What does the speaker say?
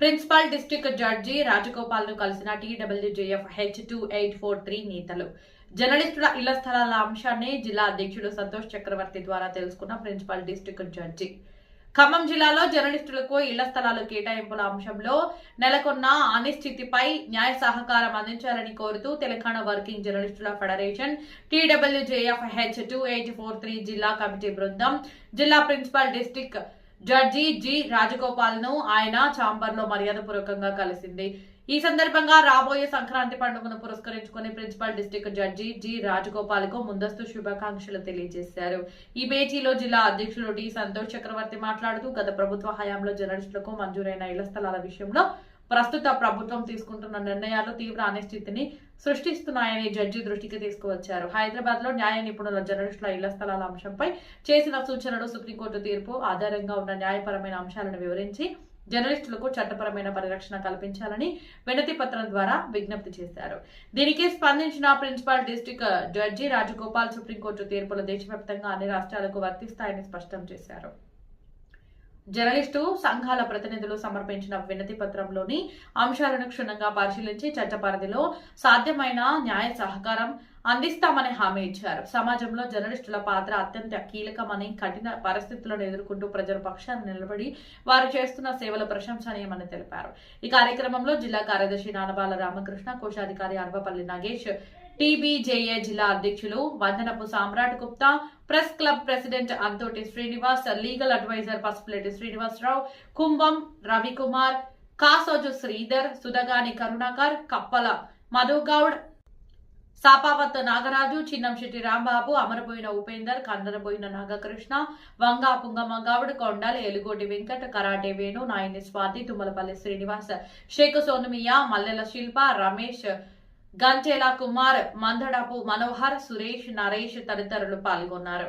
Principal district judge Rajagopal ను కలిసిన TWJF H2843 నేతలు. జర్నలిస్టుల ఇళ్ల స్థలాల అంశాన్ని జిల్లా అధ్యక్షుడు సంతోష్ చక్రవర్తి ద్వారా తెలుసుకున్న ప్రిన్సిపల్ డిస్ట్రిక్ట్ జడ్జి. ఖమ్మం జిల్లాలో జర్నలిస్టులకు ఇళ్ల స్థలాలు కేటాయింపుల అంశంలో నెలకొన్న అనిశ్చితిపై న్యాయ సహకారం అందించాలని కోరుతూ తెలంగాణ వర్కింగ్ జర్నలిస్టుల ఫెడరేషన్ TWJF H2843 జిల్లా కమిటీ బృందం జిల్లా principal district judge G Rajagopal ను ఆయన ఛాంబర్ లో మర్యాదపూర్వకంగా కలిసింది. ఈ సందర్భంగా రాబోయే సంక్రాంతి పండుగను పురస్కరించుకుని principal district judge G Rajagopal కు ముందస్తు శుభాకాంక్షలు తెలియజేశారు. ఈ భేటీలో జిల్లా అధ్యక్షుడు టి సంతోష్ చక్రవర్తి మాట్లాడుతూ గత ప్రభుత్వ హయాంలో జర్నలిస్టులకు మంజూరైన ఇళ్ల స్థలాల విషయంలో ప్రస్తుత ప్రభుత్వం తీసుకుంటున్న నిర్ణయాలు తీవ్ర అనిశ్చితిని సృష్టిస్తున్నాయని జడ్జి దృష్టికి తీసుకువచ్చారు. హైదరాబాద్ లో న్యాయ నిపుణుల జర్నలిస్టుల ఇళ్ల స్థలాల అంశంపై చేసిన సూచనలు, సుప్రీంకోర్టు తీర్పు ఆధారంగా ఉన్న న్యాయపరమైన అంశాలను వివరించి జర్నలిస్టులకు చట్టపరమైన పరిరక్షణ కల్పించాలని వినతి పత్రం ద్వారా విజ్ఞప్తి చేశారు. దీనికి స్పందించిన principal district judge Rajagopal supreme court తీర్పులు దేశవ్యాప్తంగా అన్ని రాష్ట్రాలకు వర్తిస్తాయని స్పష్టం చేశారు. జర్నలిస్టు సంఘాల ప్రతినిధులు సమర్పించిన వినతి పత్రంలోని అంశాలను క్షుణ్ణంగా పరిశీలించి చట్ట పరిధిలో సాధ్యమైన న్యాయ సహకారం అందిస్తామని హామీ ఇచ్చారు. సమాజంలో జర్నలిస్టుల పాత్ర అత్యంత కీలకమని, కఠిన పరిస్థితులను ఎదుర్కొంటూ ప్రజల పక్షాన నిలబడి వారు చేస్తున్న సేవలు ప్రశంసనీయమని తెలిపారు. ఈ కార్యక్రమంలో జిల్లా కార్యదర్శి నానబాల రామకృష్ణ, కోశాధికారి అర్వపల్లి నగేష్, TBJA జిల్లా అధ్యక్షులు Vandanapu Samrat Gupta, press club president Anthoti Srinivas, legal advisor Pasupuleti Srinivasarao, Kumbham Ravikumar, Kasoju Sridhar, Sudhagani Karunakar, Kappala Madhugoud, Sapavath Nagaraju, Chinnamsetti Rambabu, Amaraboina Upender, Kandaraboina Nagakrishna, Vanga Pungamma Goud, Kondal, Elugoti Venkat, karate Venu, Nayani Swathi, Tummalapalli Srinivas, Sheikh Sonumiya, Mallela Shilpa, Ramesh, Ganchela Kumar, Mandadapu Manohar, Suresh, Naresh తదితరులు పాల్గొన్నారు.